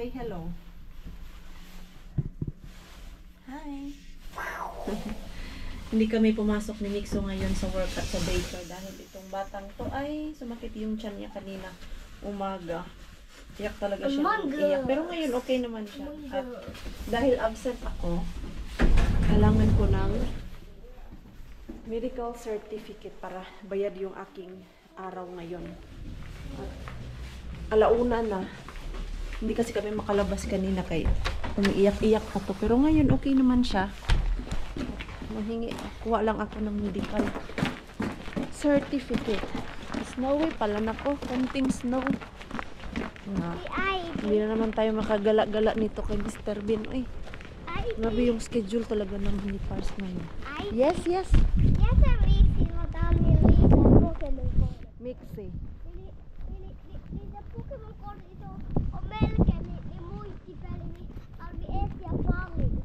Say hello. Hi. Hindi kami pumasok ni Nixo ngayon sa work at sa daycare dahil itong batang to ay sumakit yung tiyan niya kanina umaga. Iyak talaga siya ng iyak. Pero ngayon okay naman siya. At dahil absent ako, kailangan ko ng medical certificate para bayad yung aking araw ngayon. At alauna na. Hindi kasi kami makalabas kanina kay umiiyak-iyak pa to. Pero ngayon okay naman siya. Kuha lang ako ng medical certificate. Snowy pala na ko. Konting snow. Hindi na naman tayo makagala-gala nito kay Mr. Bean. Uy, grabe yung schedule talaga ng ni Pars ngayon. Yes, yes. Mixi.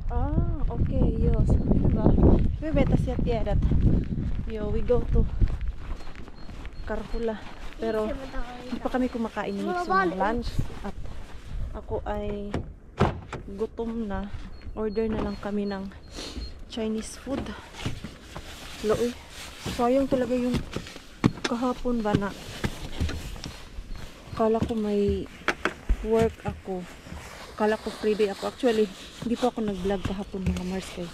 Ah, okay, yes. Ano ba? We better siya tiyadat. Yo, we go to Carhula. Pero hindi pa kami kumakain ng lunch at ako ay gutom na. Order na lang kami ng Chinese food. Loy, sayang talaga yung kahapon ba na kala ko may work ako. Kala ko free day ako. Actually, hindi po ako nag-vlog kahapon mga Mars kay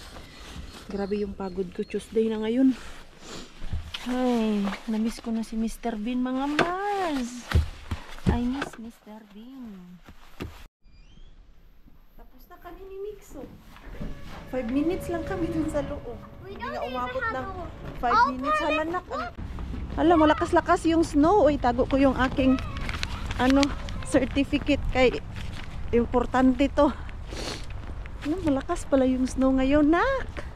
grabe yung pagod ko. Tuesday na ngayon. Ay, na-miss ko na si Mr. Bean mga Mars. I miss Mr. Bean. Tapos na kami ni Mixo. 5 minutes lang kami dun sa loob. Hindi nga umabot ng 5 minutes. Halanak. Alam, malakas-lakas yung snow. Uy, tago ko yung aking certificate kay importante to. Malakas pala yung snow ngayon, nak.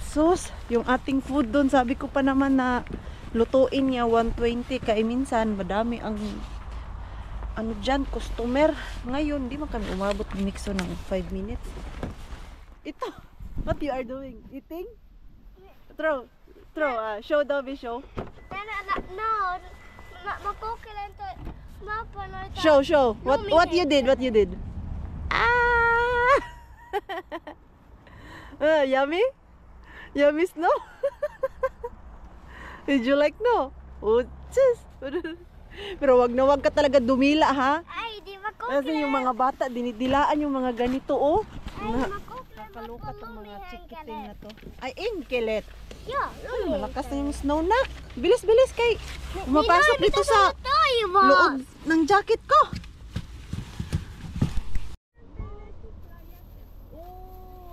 Sus, yung ating food doon, sabi ko pa naman na lutuin niya 120 kaya minsan madami ang dyan, customer. Ngayon, di man kami umabot ng Nixo ng 5 minutes. Ito, what you are doing? Eating? Throw, show Dobby, show. Show. What you did? Ah! Yummy? Yummy snow? Did you like no? Oh, sis. Pero wag ka talaga dumila, ha? Ay, di ba ko? Kasi yung mga bata, dinidilaan yung mga ganito, oh. Nakaloka tong mga chikiting na to. Ay, inkilit. Yeah. Malakas na yung snow na. Bilis kay umapasok dito sa loob ng jacket ko.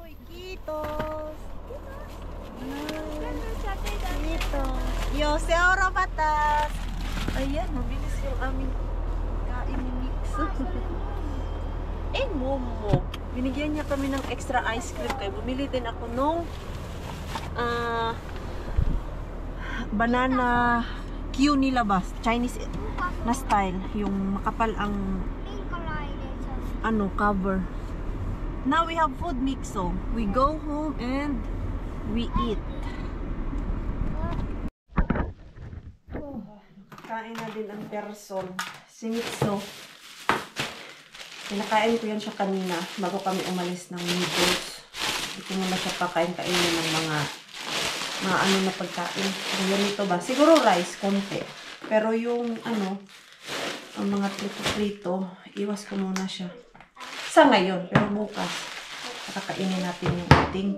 Uy, kitos. Kitos. Yo, seoro patas. Ayan, mabilis yung aming kain ni Mixo. Momo. Binigyan niya kami ng extra ice cream kaya bumili din ako nung banana Q nilabas, Chinese na style, yung makapal ang cover. Now we have food, Mixo. We go home and we eat. Kain na din ang person si Mixo. Pinakain ko yan siya kanina bago kami umalis ng noodles. Hindi ko muna siya pakain-kainin ng mga na pagkain. Ang ito ba? Siguro rice, konti. Pero yung ang mga prito-prito, iwas ko muna siya. Sa ngayon, pero bukas, nakakainin natin yung ating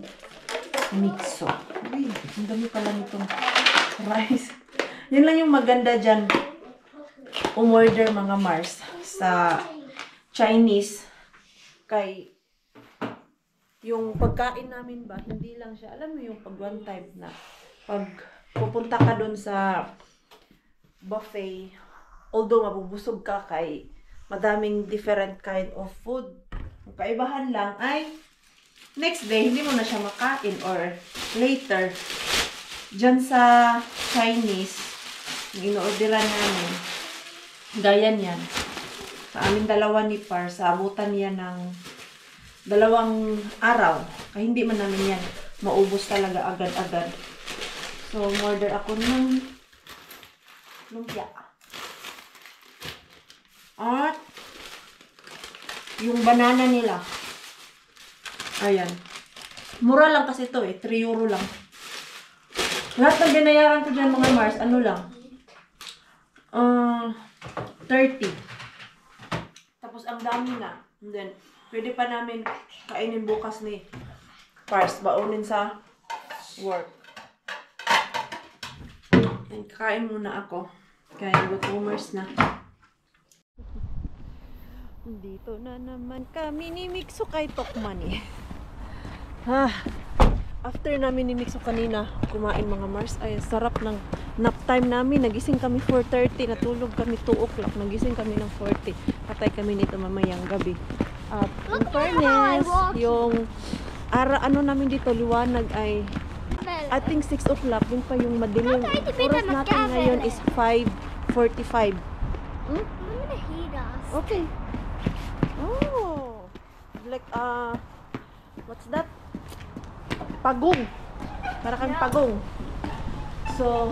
Mixo. Uy, ang dami pala nitong rice. Yun lang yung maganda dyan. Umorder mga Mars sa Chinese. Kay yung pagkain namin ba, hindi lang siya, alam mo yung pag one time na pag pupunta ka doon sa buffet, although mabubusog ka kay madaming different kind of food. Ang kaibahan lang ay next day, hindi mo na siya makain or later. Diyan sa Chinese, ino-orderan namin, gaya niyan. Sa aming dalawa ni Par, sa abutan niya ng 2 araw. Kaya hindi man namin yan maubos talaga agad-agad. So, order ako ng lumpia. At yung banana nila. Ayan. Mura lang kasi ito eh. 3 euro lang. Lahat ng binayaran ko dyan mga Mars, ano lang? 30. Tapos ang dami na. And then, pwede pa namin kainin bukas ni Mars. Baunin sa work. And kain muna ako. Kaya gutomers na. Dito na naman kami ni Mixo kay Tokmani. After namin ni Mixo kanina kumain mga Mars, ay sarap ng nap time namin. Nagising kami 4:30, natulog kami 2 o'clock, nagising kami ng 40. Patay kami nito mamayang gabi. At in fairness, yung ano namin dito, liwanag ay I think 6 o'clock, yun pa yung madilim. Oras natin ngayon is 5:45. Okay. Oh, like what's that? Pagong. Para kami pagong. So,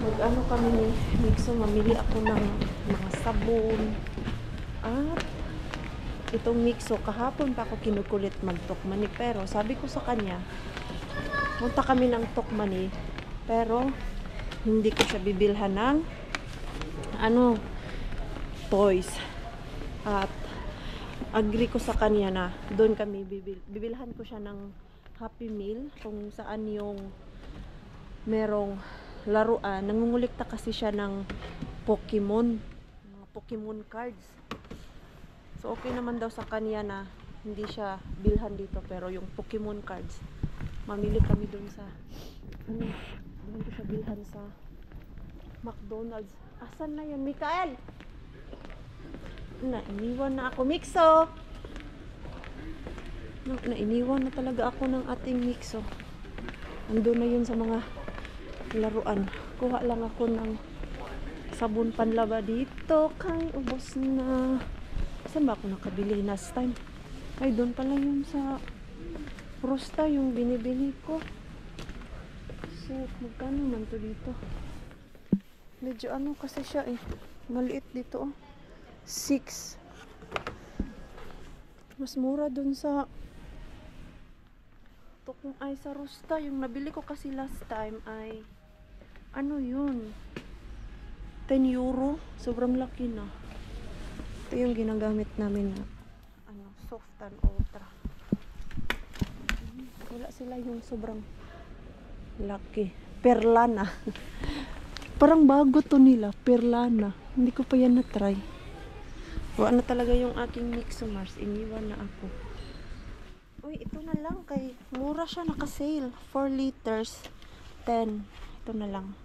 mag-ano kami ni Mixo, mamili ako ng mga sabon. At itong Mixo, kahapon pa ako kinukulit mag-Tokmani. Pero sabi ko sa kanya, punta kami ng Tokmani, pero hindi ko siya bibilhan ng toys. At agree ko sa kanya na doon kami bibilhan ko siya ng Happy Meal kung saan yung merong laruan. Nangungulikta kasi siya ng Pokemon, mga Pokemon cards. So okay naman daw sa kanya na hindi siya bilhan dito, pero yung Pokemon cards mamili kami doon sa doon ko siya bilhan sa McDonald's. Asan na yun, Mikael? Iniwan na ako, Mixo. Iniwan na talaga ako ng ating Mixo. Ando na yun sa mga laruan. Kuha lang ako ng sabon panlaba dito. Kay ubos na. Saan ba ako nakabili last time? Ay, doon pala yun sa Prosta yung binibili ko. So, magkano man to dito? Medyo kasi siya eh. Maliit dito 6. Mas mura dun sa sa Rosta. Yung nabili ko kasi last time ay yun, 10 euro. Sobrang laki na. Ito yung ginagamit namin na Softan Ultra. Wala sila yung sobrang laki. Perlana. Parang bago to nila, Perlana. Hindi ko pa yan na-try. Wala na talaga yung aking Mixo Mars. Iniwan na ako. Uy, ito na lang. Kay mura siya, naka-sale. 4 liters, 10. Ito na lang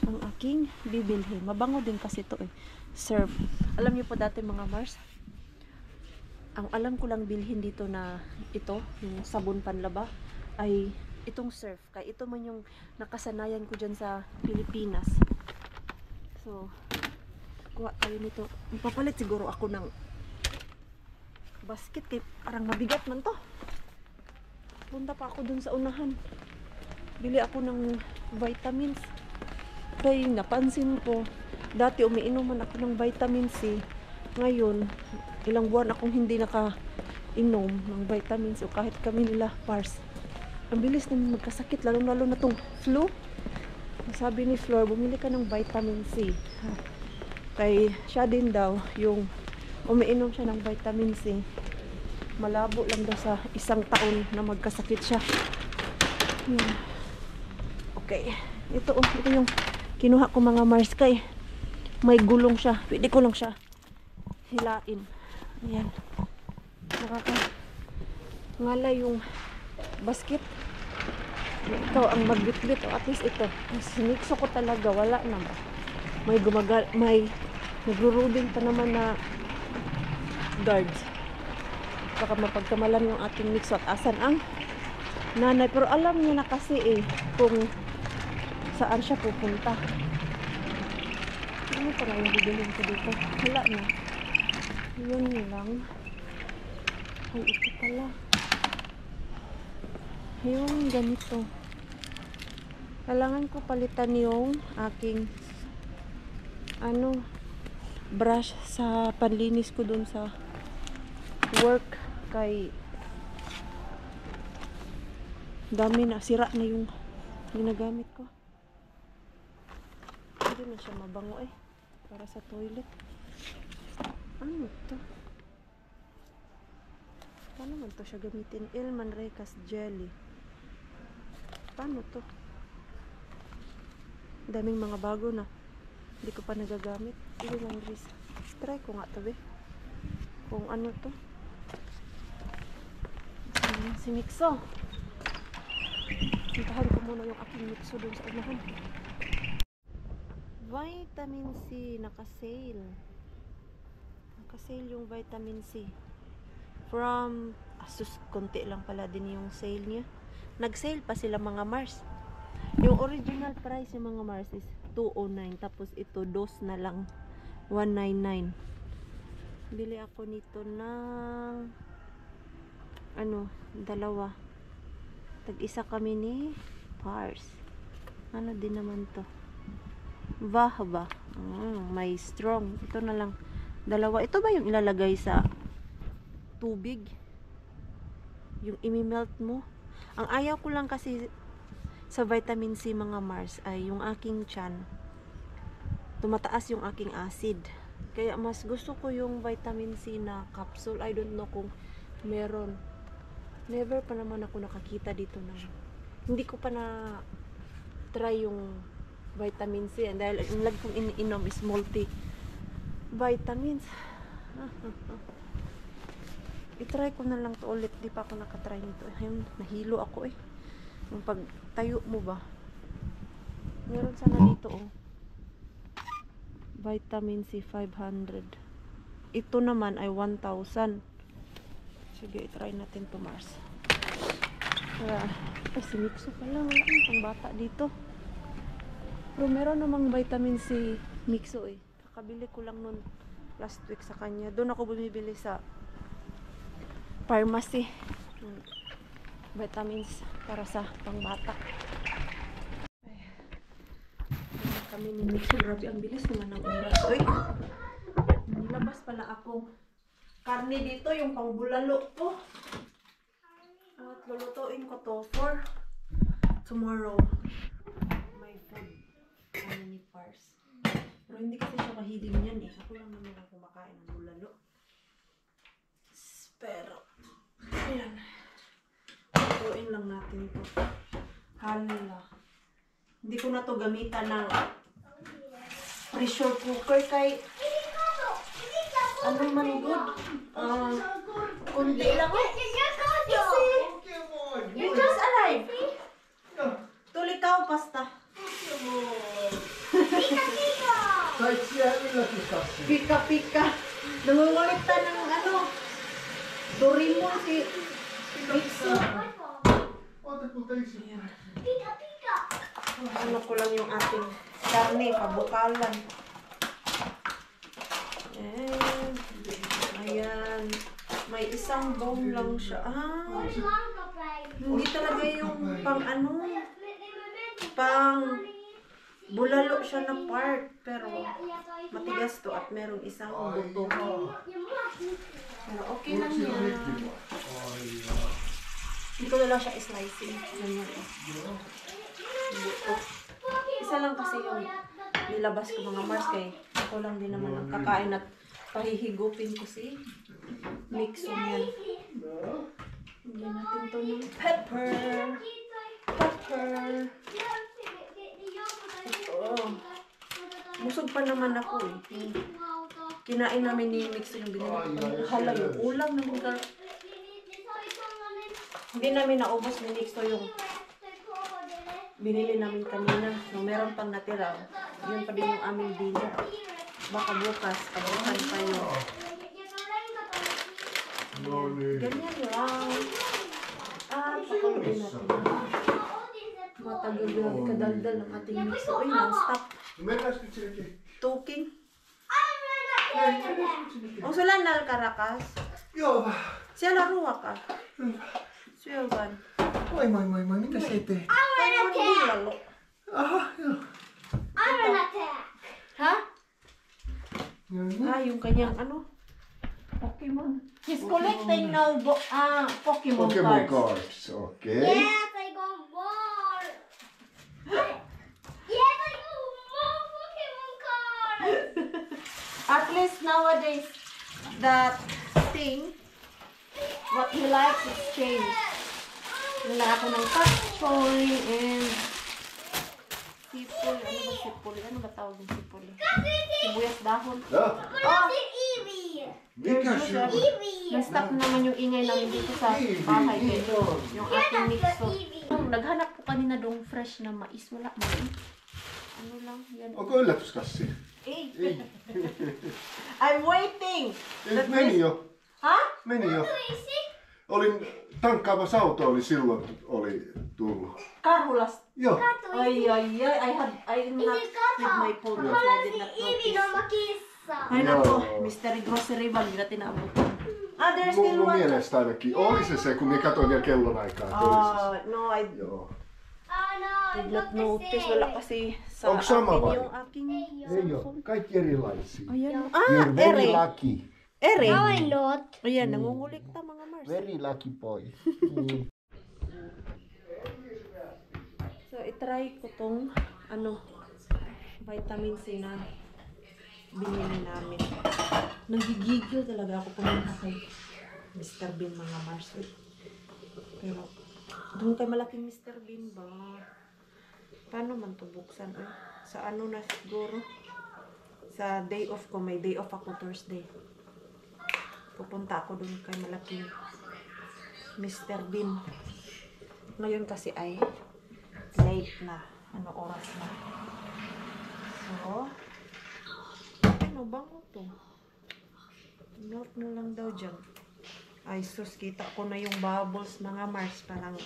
ang aking bibilhin. Mabango din kasi ito eh. Serve. Alam niyo po dati mga Mars, ang alam ko lang bilhin dito na ito, yung sabon panlaba, ay itong Surf. Kaya ito man yung nakasanayan ko dyan sa Pilipinas. So, kuha tayo nito. Papalit siguro ako ng basket kay parang mabigat man to. Punta pa ako dun sa unahan. Bili ako ng vitamins. Kaya napansin ko, dati umiinom man ako ng vitamin C. Ngayon, ilang buwan akong hindi nakainom ng vitamins. O kahit kami nila, Pars, ang bilis naman magkasakit, lalo na tong flu. Sabi ni Flor, bumili ka ng vitamin C. Kay siya din daw, yung umiinom siya ng vitamin C, malabo lang daw sa 1 taon na magkasakit siya. Okay. Ito yung kinuha ko mga Mars, kay may gulong siya. Pwede ko lang siya hilain. Ayan. Ngala yung basket. Ikaw ang magbitbit, o at least ito. Sinikso ko talaga, wala na ba? May nagro-ruding pa naman na guards. Baka mapagkamalan yung ating Mixo at asan ang nanay. Pero alam niya na kasi kung saan siya pupunta. Ano pa lang yung bibilin ko dito? Wala na. Yun lang. Ay, ito pala. Yung ganito. Kailangan ko palitan yung aking brush sa panlinis ko dun sa work kay dami na, sira na yung ginagamit ko. Hindi na siya mabango eh, para sa toilet. Ano to? Paano man to siya gamitin? Il Manrecas Jelly. Paano to? Daming mga bago na hindi ko pa nagagamit. Il Manrecas. Try ko nga to be. Kung ano to. Si Mixo. Sintahan ko muna yung aking Mixo dun sa unahan. Vitamin C. Naka-sale. Naka-sale yung vitamin C. From Asus. Konti lang pala din yung sale niya. Nag-sale pa sila mga Mars. Yung original price yung mga Mars is 209. Tapos ito, dos na lang. 199. Bili ako nito ng dalawa. Tag-isa kami ni Pars. Ano din naman to? Vahba. May strong. Ito na lang. Dalawa. Ito ba yung ilalagay sa tubig? Yung imimelt mo? Ang ayaw ko lang kasi sa vitamin C mga Mars ay yung aking tiyan. Tumataas yung aking acid. Kaya mas gusto ko yung vitamin C na capsule. I don't know kung meron. Never pa naman ako nakakita dito na. Hindi ko pa na try yung vitamin C. Dahil yung lagi kong iniinom is multi-vitamins. I-try ko na lang to ulit. Di pa ako nakatry nito. Ayun, nahilo ako eh. Yung pagtayo mo ba? Meron sana dito oh. Vitamin C 500. Ito naman ay 1,000. Sige, i-try natin to Mars. Kaya, si Mixo pala. Wala ang pang bata dito. Pero meron namang vitamin C Mixo eh. Kakabili ko lang nun last week sa kanya. Doon ako bumibili sa pharmacy. Vitamins para sa pangbata. Kami ni Mixo. Grabe, ang bilis naman ng oras. Uy, nilabas pala ako. Karne dito, yung pangbulalo ko. At lulutuin ko to for tomorrow. My food. Ano ni Pars. Pero hindi kasi siya mahilig yan eh. Ako lang naman ang kumakain ng bulalo. Pero, ayan. Lutuin lang natin to. Hala. Hindi ko na to gamitan ng pressure cooker kay ano man good. Kundi lang eh. You just alive. Tulikaw pasta. Pika-pika. Nangungulit ta ng Doraemon si Mixo. Ano ko lang yung ating karne, pabukalan. Ayan. May isang bone lang siya. Hindi talaga yung pang bulalo siya na part. Pero matigas to at merong isang buto. Pero okay lang yan. Dito na lang siya slicing. Ganyan eh. Buto. Isa lang kasi yung nilabas ko mga Mars kay ako lang din naman ang kakain at pahihigupin ko si Mixo yan. Hindi natin to ng pepper. Ito. Busog pa naman ako eh. Kinain namin ni Mixo yung binili ko. Hala yung ulam namin ka. Hindi namin naubos ni Mixo yung binili namin kanina. So, meron pang natira. Yun pa din yung aming dinner. Baka bukas, kabukan pa yun. Ganyan lang. Pakaluin natin. Matagal grabe kadaldal ng ating Mixo. Uy, non-stop. Talking. O sila nal karakas? Siya laruwa ka? Siya ban? Moi, mitä teet? Ha? Yung kanyang Pokemon. He's collecting now Pokemon Pokemon cards. cards, okay. Yes, I got more. Yes, I got more Pokemon cards. At least nowadays, that thing, what he likes is changed. Wala ako ng patchoy and sipol. Ano ba sipol? Ano ba tawag ng sipol? Sibuyas dahon. Ja, Oh, Eevee. mikä se on? Eevee. Na-stop naman yung ingay namin dito sa bahay. Kaya yung ating mixo. Naghanap ko kanina dong fresh na mais. Wala mo. Ano lang? Yan. Onko yllätyskassi? Ei. I'm waiting. Meni jo. Ha? Meni jo. Easy. Olin tankkaamassa auto, oli silloin tullut. Karhulas. Joo. Ay. I'm not with my phone. So I did not Eevee notice. on makissa. Ay nako, Joo. Mystery Grocery bag nila tinaabutan. There's Mun still one. mielestä ainakin. Oli se, kun minä katsoin vielä kellonaikaa. että oli se. No, I Joo. Oh no, I did got not the notice. same. Wala kasi sa Onko sama akin vai? yung aking Ei cellphone. oo, kaikki erilaisia. Ayan. You're very Ere. lucky. Ere. No, I'm not. Ayan, nangungulikta mga Mars. Very lucky boy. So, itry ko tong, vitamin C na binili namin. Nanggigigil talaga ako pumunta kay Mr. Bean, mga Mars. Pero, doon kay malaking Mr. Bean ba? Paano man to buksan? Sa ano na siguro? Sa day off ko, may day off ako Thursday. Pupunta ako doon kay malaking Mr. Bean. Ngayon kasi ay late na. Ano oras na? So, ano bango to? Note na lang daw dyan. Ay sus, kita ko na yung bubbles mga Mars. Parang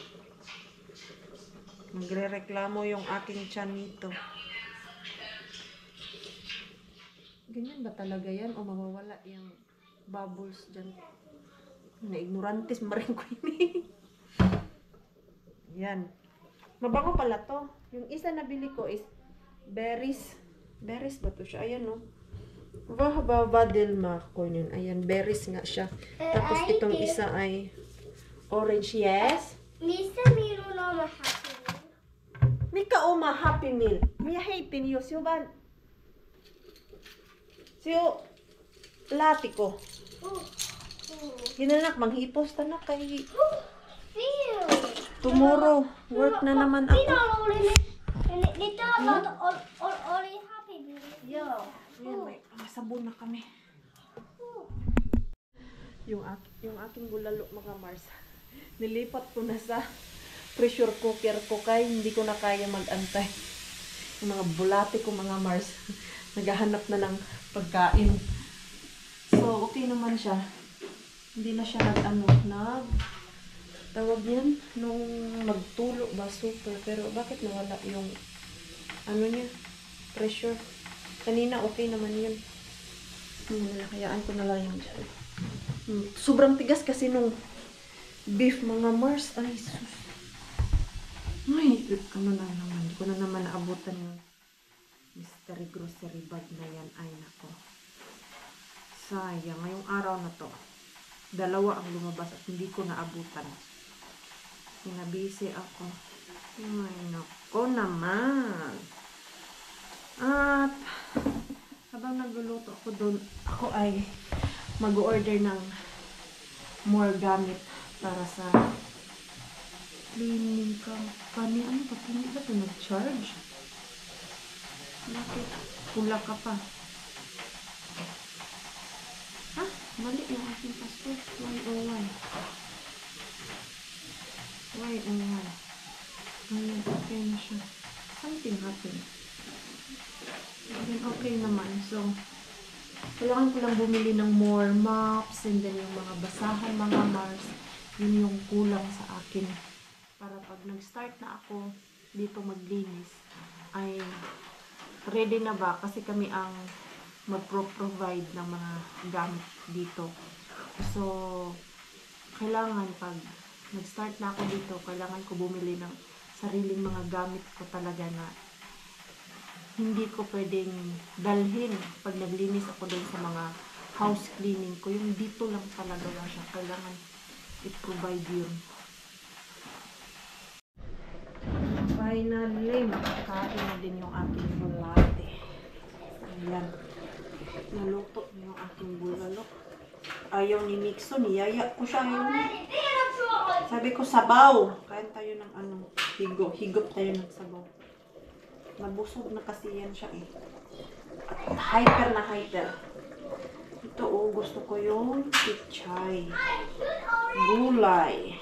magre-reklamo yung aking tiyan nito. Ganyan ba talaga yan? O mawawala yung bubbles dyan? Na-ignorantes maring ko ini. Yan. Mabango pala to. Yung isa na bili ko is berries. Berries ba to siya? Ayan, no? Vahaba Dilma ko yun. Ayan, berries nga siya. Tapos I itong did. isa ay orange. Yes? Mistä minulla on happy? Mika uma Happy Meal. Mia heitin jo siuvan. Siu lati ko. Ginanak manghipos ta na kay Feel. tomorrow work na naman ako. Minä luulin, niin täällä oli happy meal. Joo. Ayan, may sabon na kami. Yung aking bulalo mga Mars. Nilipat ko na sa pressure cooker ko kay hindi ko na kaya mag-antay. Yung mga bulate ko mga Mars. Naghahanap na ng pagkain. So, okay naman siya. Hindi na siya tawag yan, nung magtulo ba, super. Pero bakit nawala yung, niya, pressure. Kanina, okay naman yun. Hayaan ko na lang yung dyan. Sobrang tigas kasi nung beef mga Mars. Ay, sus. Ay, ano na naman. Hindi ko na naman naabutan yung mystery grocery bag na yan. Ay, nako. Sayang. Ngayong araw na to, 2 ang lumabas at hindi ko naabutan. Pinabisi ako. Ay, nako naman. At, habang nagluluto ako doon, ako ay mag-order ng more gamit para sa cleaning company. Ano ba? Hindi ba ito nag-charge? Bakit? Pula ka pa. Ha? Mali yung aking password. Y01. Y01. Ngayon, okay na siya. Something happened. Then, okay naman. So, kailangan ko lang bumili ng more mops and then yung mga basahan, mga Mars. Yun yung kulang sa akin. Para pag nag-start na ako dito maglinis, ay ready na ba? Kasi kami ang mag-provide ng mga gamit dito. So, kailangan pag nag-start na ako dito, kailangan ko bumili ng sariling mga gamit ko talaga na hindi ko pwedeng dalhin pag naglinis ako doon sa mga house cleaning ko. Yung dito lang talaga ba siya. Kailangan i-provide yun. Finally, makakain na din yung aking bulate. Ayan. Naluto na yung aking bulalok. Ayaw ni Nixon. Niyaya ko siya. Ayaw niya. Sabi ko, sabaw. Kain tayo ng higop tayo ng sabaw. Nabusog na kasi yan siya eh. Hyper na hyper. Ito gusto ko yung pichay. Gulay.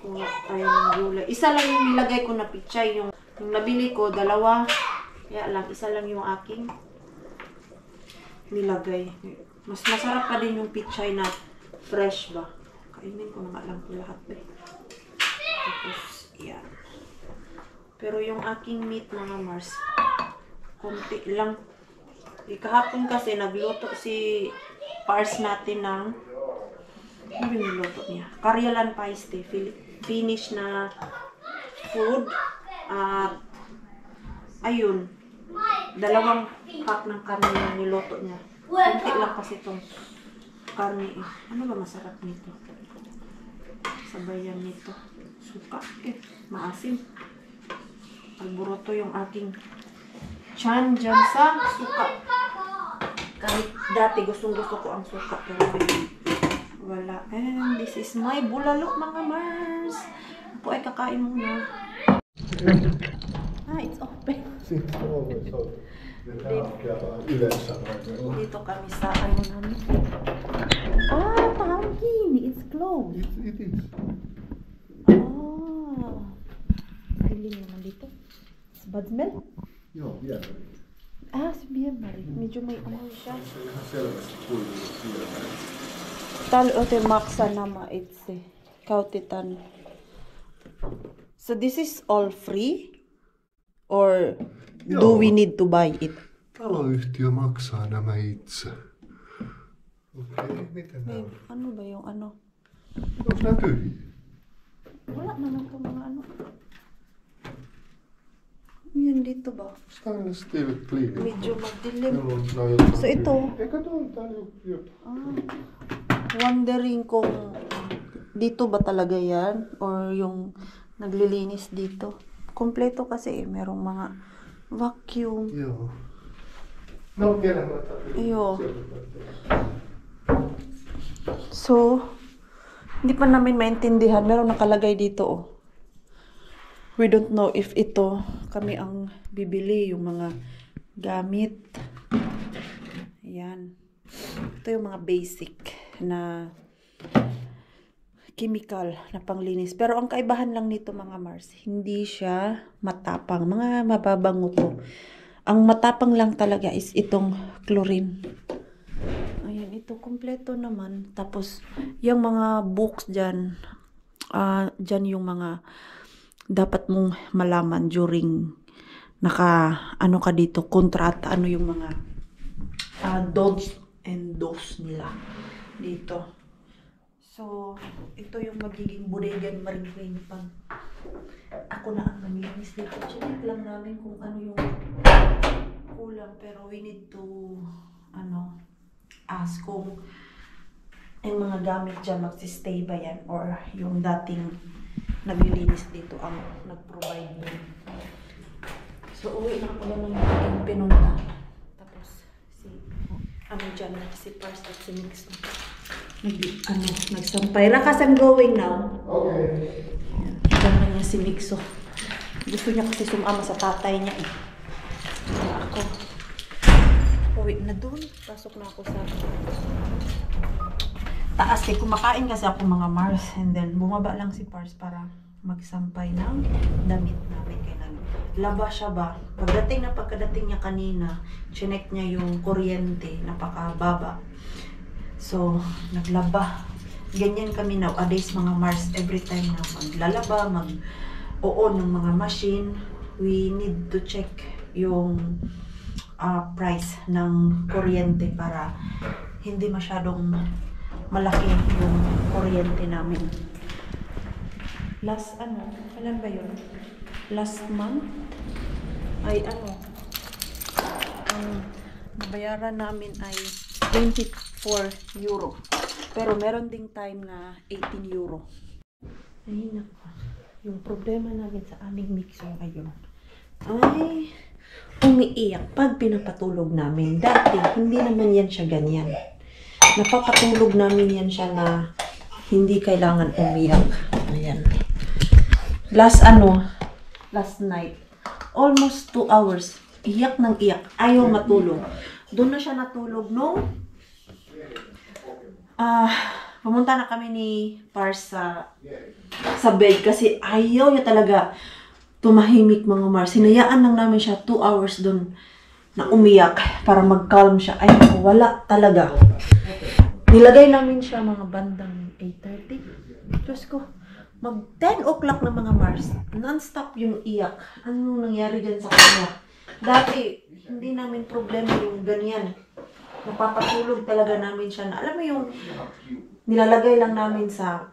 Kuha tayo ng gulay. Isa lang yung nilagay ko na pichay. Yung nabili ko, dalawa. Kaya lang, isa lang yung aking nilagay. Mas masarap pa din yung pichay na fresh ba. Kainin ko na nga lang po lahat eh. Tapos, yan. Pero yung aking meat, mga Mars, konti lang. Kahapon kasi nagluto si Pars natin ng, ano yung niluto niya? Karyalan paiste. Finish na food. At, ayun, 2 pack ng karne yung niluto niya. Konti lang kasi itong karne eh. Ano ba masarap nito? Sabayan nito. Suka. Maasim. Alburoto yung aking tiyan dyan sa suka. Kahit dati gustong-gusto ko ang suka. Pero wala. And this is my bulalok, mga Mars. Ako ay kakain muna. It's open. Dito kami sa ano namin. Pumpkin. It's closed. It is. Hiling naman dito. It's bad smell? Joo, vielä. Si Biemari. Medyo may amoy siya. Selvästi kuivuu vielä. Täällä ote maksa nama itse. Kautitan. So this is all free? Or do we need to buy it? Taloyhtiö maksaa nämä itse. Okei, miten nämä on? Ano ba yung ano? Onko nämä tyhjiä? Wala naman itong mga ano. Yan dito ba? Täällä on still clean. Medyo magdilim. No, So ito? Eikö tuolla täällä jotain? Wondering kung dito ba talaga yan? Or yung naglilinis dito. Kompleto kasi merong mga vacuum. Joo. No, vielä mä otan. Iyo. So, hindi pa namin maintindihan. Meron nakalagay dito We don't know if ito kami ang bibili, yung mga gamit. Ayan. Ito yung mga basic na chemical na panglinis. Pero ang kaibahan lang nito, mga Mars, hindi siya matapang. Mga mababango to. Ang matapang lang talaga is itong chlorine. Ayan, ito kompleto naman. Tapos, yung mga books dyan, dyan yung mga dapat mong malaman during ano ka dito, kontrata, ano yung mga don'ts and do's nila dito. So, ito yung magiging bodegan maringwing pag ako na ang manlinis dito. Check lang namin kung ano yung kulang, pero we need to ask kung yung mga gamit dyan magsistay ba yan or yung dating naglilinis dito ang nag-provide mo. So, uwi na ako lang ng aking pinunta. Tapos, si Pars at si Mix nagsampay. Rakas, I'm going now. Okay. Diyan na niya si Mixo. Gusto niya kasi sumama sa tatay niya eh. Kaya ako, uwi na dun. Pasok na ako sa taas eh. Kumakain kasi ako, mga Mars. And then, bumaba lang si Pars para magsampay ng damit namin. Kaya naglaba siya ba? Pagkadating niya kanina, chinek niya yung kuryente. Napakababa. So, naglaba. Ganyan kami nowadays, mga Mars. Every time na maglalaba, mag-on ng mga machine, we need to check yung price ng kuryente para hindi masyadong malaki yung kuryente namin. Kailan ba yun? Last month? ay ano, nabayaran namin ay 24 euro. Pero meron ding time na 18 euro. Ay, naku. Yung problema namin sa aming mixer ngayon ay umiiyak pag pinapatulog namin. Dati, hindi naman yan siya ganyan. Napapatulog namin yan siya na hindi kailangan umiyak. Ayan. Last night, almost 2 hours, iyak ng iyak. Ayaw matulog. Doon na siya natulog nung pumunta na kami ni Pars sa bed kasi ayaw niya talaga tumahimik, mga Mars. Hinayaan lang namin siya 2 hours doon na umiyak para mag-calm siya. Ay, wala talaga. Nilagay namin siya mga bandang 8:30. Diyos ko, mag 10 o'clock na, mga Mars. Non-stop yung iyak. Ano nangyari dyan sa kanya? Dati, hindi namin problema yung ganyan. Napapatulog talaga namin siya na, alam mo yung nilalagay lang namin sa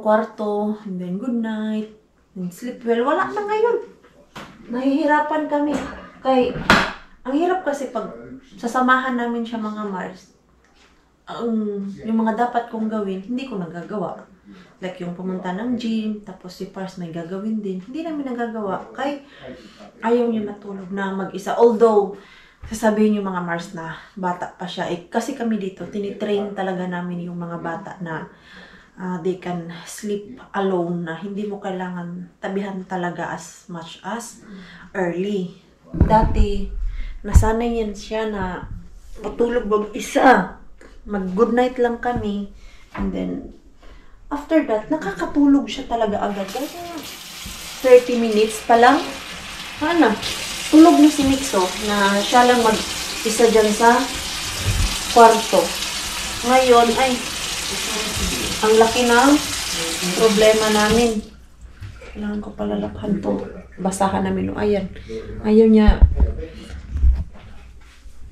kwarto, and then good night, and sleep well. Wala na ngayon. Nahihirapan kami. Ang hirap kasi pag sasamahan namin siya, mga Mars, yung mga dapat kong gawin, hindi ko nagagawa. Like yung pumunta ng gym, tapos si Pars may gagawin din. Hindi namin nagagawa. Ayaw niya matulog na mag-isa. Although, sasabihin yung mga Mars na bata pa siya. Kasi kami dito, tinitrain talaga namin yung mga bata na they can sleep alone, na hindi mo kailangan tabihan talaga as much as early. Dati, nasanay yan siya na matulog mag-isa. Mag-good night lang kami. And then, after that, nakakatulog siya talaga agad. Kasi 30 minutes pa lang, tulog na si Nixo na siya lang mag-isa dyan sa kwarto. Ngayon, ay, ang laki ng problema namin. Kailangan ko palalakhan to. Basahan namin. Ayan. Ayaw niya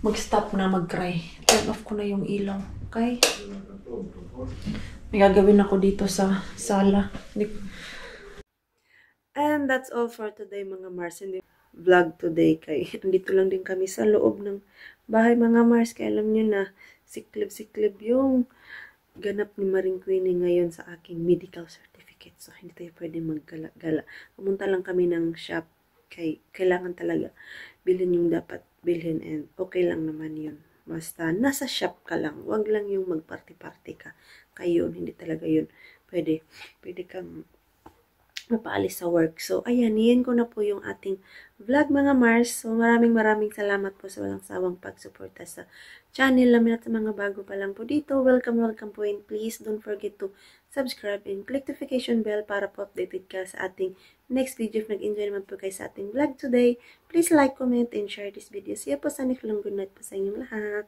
mag-stop na mag-cry. Turn off ko na yung ilaw. Okay? May gagawin ako dito sa sala. And that's all for today, mga Mars. Hindi vlog today andito lang din kami sa loob ng bahay, mga Mars. Kaya alam nyo na siklib yung ganap ni Maring Queenie ngayon sa aking medical certificate. So, hindi tayo pwede maggala-gala. Pumunta lang kami ng shop. Kailangan talaga bilhin yung dapat bilhin, and okay lang naman yun. Basta nasa shop ka lang. Wag lang yung magparty-party ka. Kayo, hindi talaga yun. Pwede kang mapaalis sa work. So, ayan, yan ko na po yung ating vlog, mga Mars. So, maraming salamat po sa walang sawang pagsuporta sa channel namin at sa mga bago pa lang po dito. Welcome po, and please don't forget to subscribe and click notification bell para po updated ka sa ating next video. If nag-enjoy naman po kayo sa ating vlog today, please like, comment, and share this video. See you po sa next. Good night po sa inyong lahat.